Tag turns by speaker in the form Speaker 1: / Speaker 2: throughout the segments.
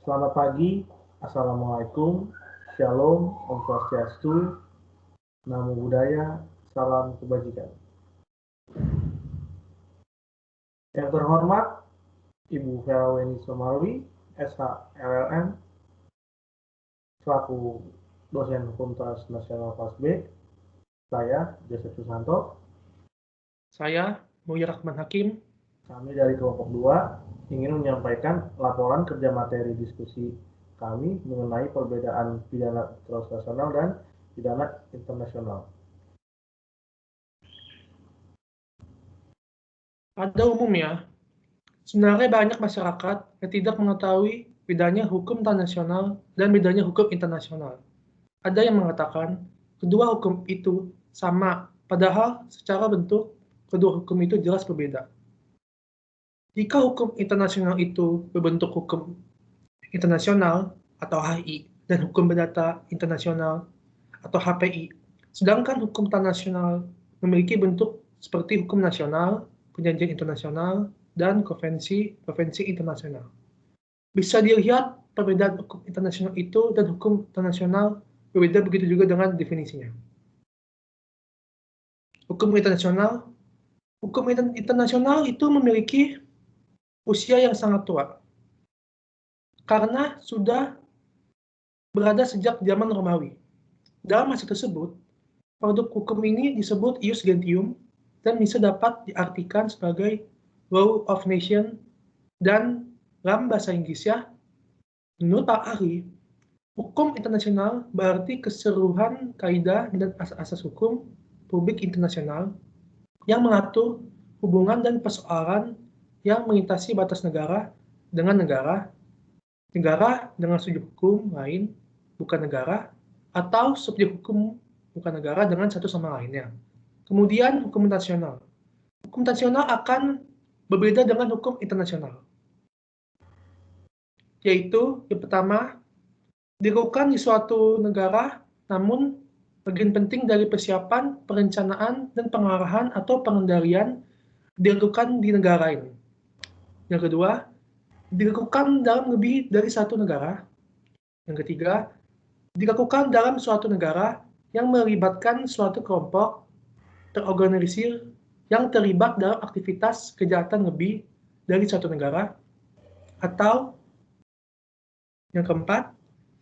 Speaker 1: Selamat pagi, Assalamualaikum, Shalom, Om Swastiastu, Namo Buddhaya, Salam Kebajikan. Yang terhormat, Ibu Vera Weni Somarwi, SH LLM, selaku dosen Hukum Transnasional kelas B, saya Joseph Susanto.
Speaker 2: Saya Muhyir Rahman Hakim.
Speaker 1: Kami dari kelompok 2 ingin menyampaikan laporan kerja materi diskusi kami mengenai perbedaan pidana transnasional dan pidana internasional.
Speaker 2: Pada umumnya, sebenarnya banyak masyarakat yang tidak mengetahui bedanya hukum internasional dan bedanya hukum internasional. Ada yang mengatakan kedua hukum itu sama, padahal secara bentuk kedua hukum itu jelas berbeda. Jika hukum internasional itu berbentuk hukum internasional atau HI dan hukum perdata internasional atau HPI, sedangkan hukum internasional memiliki bentuk seperti hukum nasional, perjanjian internasional, dan konvensi internasional. Bisa dilihat perbedaan hukum internasional itu dan hukum internasional berbeda, begitu juga dengan definisinya. Hukum internasional itu memiliki usia yang sangat tua, karena sudah berada sejak zaman Romawi. Dalam masa tersebut, produk hukum ini disebut ius gentium dan bisa dapat diartikan sebagai law of nation, dan dalam bahasa Inggris menurut Pak ahli, hukum internasional berarti keseluruhan kaidah dan asas-asas hukum publik internasional yang mengatur hubungan dan persoalan yang melintasi batas negara dengan negara dengan subjek hukum lain bukan negara, atau subjek hukum bukan negara dengan satu sama lainnya. Kemudian hukum internasional. Hukum internasional akan berbeda dengan hukum internasional. Yaitu yang pertama, dilakukan di suatu negara, namun bagian penting dari persiapan, perencanaan, dan pengarahan atau pengendalian dilakukan di negara lain. Yang kedua, dilakukan dalam lebih dari satu negara. Yang ketiga, dilakukan dalam suatu negara yang melibatkan suatu kelompok terorganisir yang terlibat dalam aktivitas kejahatan lebih dari satu negara. Atau yang keempat,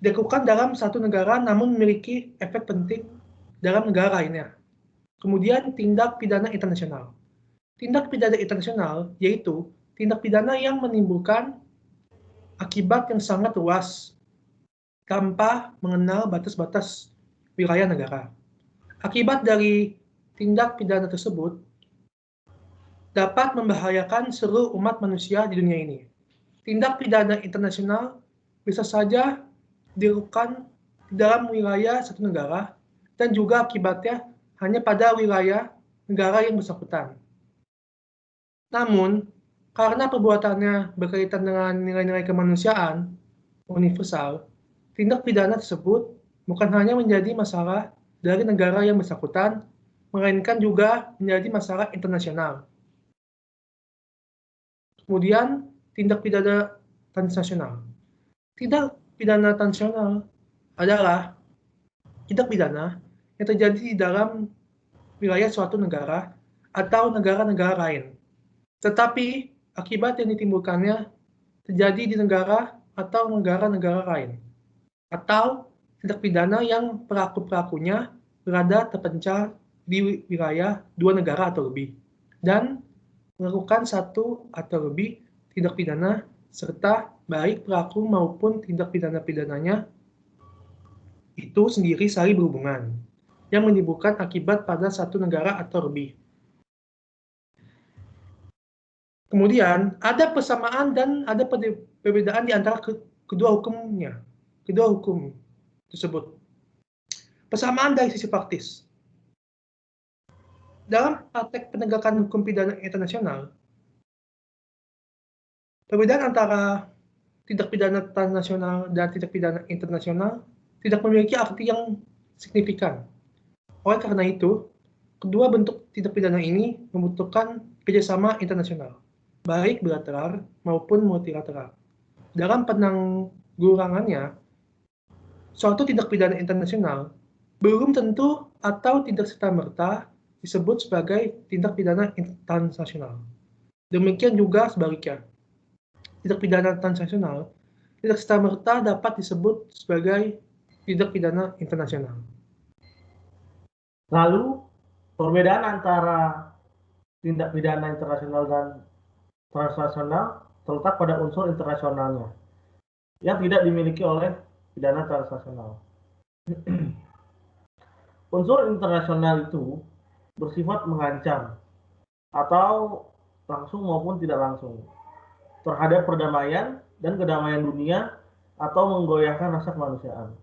Speaker 2: dilakukan dalam satu negara namun memiliki efek penting dalam negara lainnya. Kemudian tindak pidana internasional. Tindak pidana internasional yaitu tindak pidana yang menimbulkan akibat yang sangat luas tanpa mengenal batas-batas wilayah negara. Akibat dari tindak pidana tersebut dapat membahayakan seluruh umat manusia di dunia ini. Tindak pidana internasional bisa saja dilakukan di dalam wilayah satu negara dan juga akibatnya hanya pada wilayah negara yang bersangkutan. Namun, karena perbuatannya berkaitan dengan nilai-nilai kemanusiaan universal, tindak pidana tersebut bukan hanya menjadi masalah dari negara yang bersangkutan, melainkan juga menjadi masalah internasional. Kemudian, tindak pidana transnasional. Tindak pidana transnasional adalah tindak pidana yang terjadi di dalam wilayah suatu negara atau negara-negara lain. Tetapi akibat yang ditimbulkannya terjadi di negara atau negara-negara lain. Atau tindak pidana yang pelaku-pelakunya berada terpencar di wilayah dua negara atau lebih, dan melakukan satu atau lebih tindak pidana, serta baik pelaku maupun tindak pidana-pidananya itu sendiri saling berhubungan, yang menimbulkan akibat pada satu negara atau lebih. Kemudian, ada persamaan dan ada perbedaan di antara kedua hukum tersebut. Persamaan dari sisi praktis. Dalam praktek penegakan hukum pidana internasional, perbedaan antara tindak pidana transnasional dan tindak pidana internasional tidak memiliki arti yang signifikan. Oleh karena itu, kedua bentuk tindak pidana ini membutuhkan kerjasama internasional, baik bilateral maupun multilateral, dalam Kekurangannya, suatu tindak pidana internasional belum tentu atau tidak serta-merta disebut sebagai tindak pidana transnasional. Demikian juga sebaliknya, tindak pidana transnasional tidak serta-merta dapat disebut sebagai tindak pidana internasional.
Speaker 1: Lalu, perbedaan antara tindak pidana internasional dan transnasional terletak pada unsur internasionalnya yang tidak dimiliki oleh pidana transnasional. Unsur internasional itu bersifat mengancam atau langsung maupun tidak langsung terhadap perdamaian dan kedamaian dunia atau menggoyahkan rasa kemanusiaan.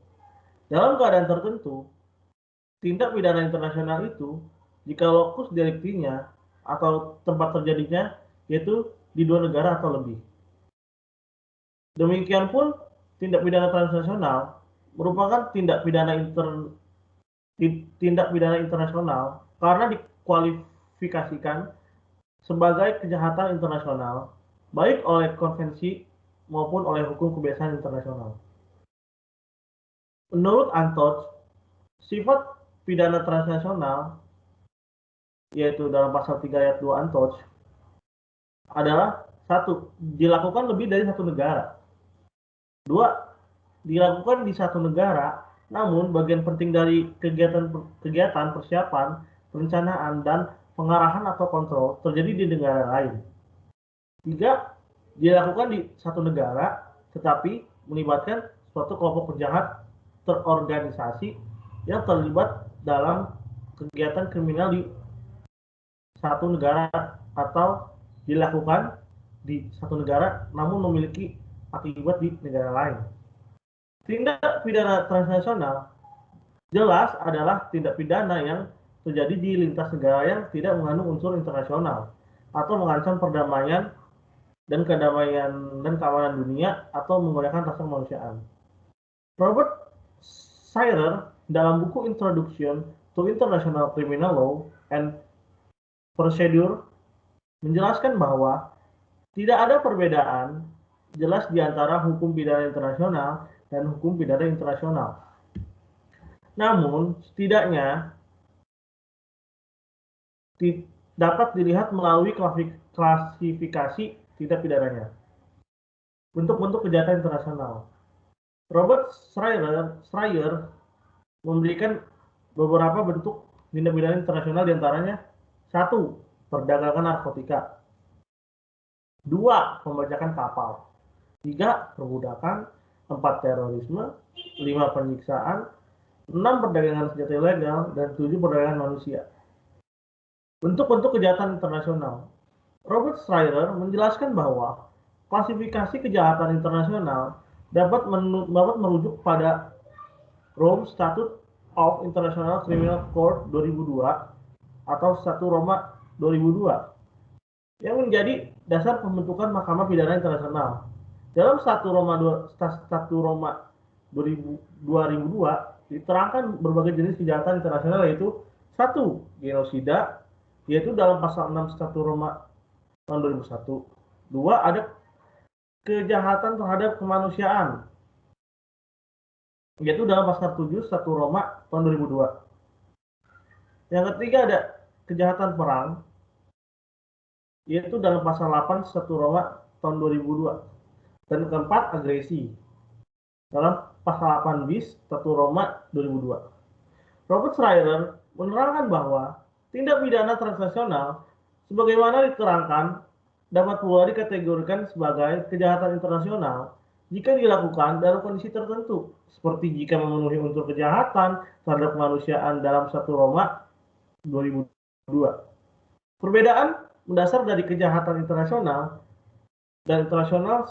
Speaker 1: Dalam keadaan tertentu, tindak pidana internasional itu jika lokus deliktinya atau tempat terjadinya yaitu di dua negara atau lebih. Demikian pun tindak pidana transnasional merupakan tindak pidana internasional karena dikualifikasikan sebagai kejahatan internasional baik oleh konvensi maupun oleh hukum kebiasaan internasional. Menurut Antoch, sifat pidana transnasional yaitu dalam pasal 3 ayat 2 Antoch adalah 1. Dilakukan lebih dari satu negara. 2. Dilakukan di satu negara, namun bagian penting dari kegiatan persiapan, perencanaan, dan pengarahan atau kontrol terjadi di negara lain. 3. Dilakukan di satu negara, tetapi melibatkan suatu kelompok penjahat terorganisasi yang terlibat dalam kegiatan kriminal di satu negara atau dilakukan di satu negara namun memiliki akibat di negara lain. Tindak pidana transnasional jelas adalah tindak pidana yang terjadi di lintas negara yang tidak mengandung unsur internasional atau mengancam perdamaian dan kedamaian dan keamanan dunia atau menggunakan rasa kemanusiaan. Robert Sirler dalam buku Introduction to International Criminal Law and Procedure menjelaskan bahwa tidak ada perbedaan jelas di antara hukum pidana internasional dan hukum pidana internasional. Namun, setidaknya dapat dilihat melalui klasifikasi tindak pidananya. Bentuk-bentuk kejahatan internasional. Robert Schreier memberikan beberapa bentuk tindak pidana internasional diantaranya 1. Perdagangan narkotika. 2. Pembajakan kapal. 3. Perbudakan. 4. Terorisme. 5. Penyiksaan. 6. Perdagangan senjata ilegal. Dan 7. Perdagangan manusia. Bentuk-bentuk kejahatan internasional. Robert Schreier menjelaskan bahwa klasifikasi kejahatan internasional dapat merujuk pada Rome Statute of International Criminal Court 2002 atau 1 Roma 2002 yang menjadi dasar pembentukan Mahkamah Pidana Internasional. Dalam 1 Roma 2002 diterangkan berbagai jenis kejahatan internasional yaitu 1. Genosida yaitu dalam pasal 6 1 Roma tahun 2001. 2. Ada kejahatan terhadap kemanusiaan yaitu dalam pasal 7 1 Roma tahun 2002. Yang ketiga ada kejahatan perang yaitu dalam pasal 8 1 Roma tahun 2002. Dan keempat agresi dalam pasal 8 bis 1 Roma 2002. Robert Schreier menerangkan bahwa tindak pidana transnasional sebagaimana diterangkan dapat pula dikategorikan sebagai kejahatan internasional jika dilakukan dalam kondisi tertentu, seperti jika memenuhi unsur kejahatan terhadap kemanusiaan dalam 1 Roma 2002. Perbedaan mendasar dari kejahatan internasional dan internasional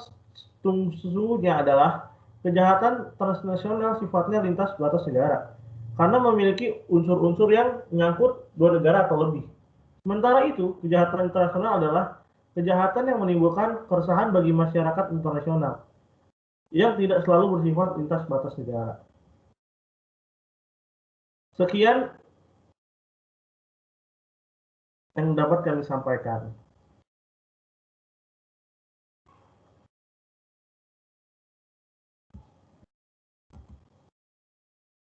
Speaker 1: sesungguhnya adalah kejahatan transnasional sifatnya lintas batas negara, karena memiliki unsur-unsur yang menyangkut dua negara atau lebih. Sementara itu, kejahatan internasional adalah kejahatan yang menimbulkan keresahan bagi masyarakat internasional yang tidak selalu bersifat lintas batas negara. Sekian yang dapat kami sampaikan.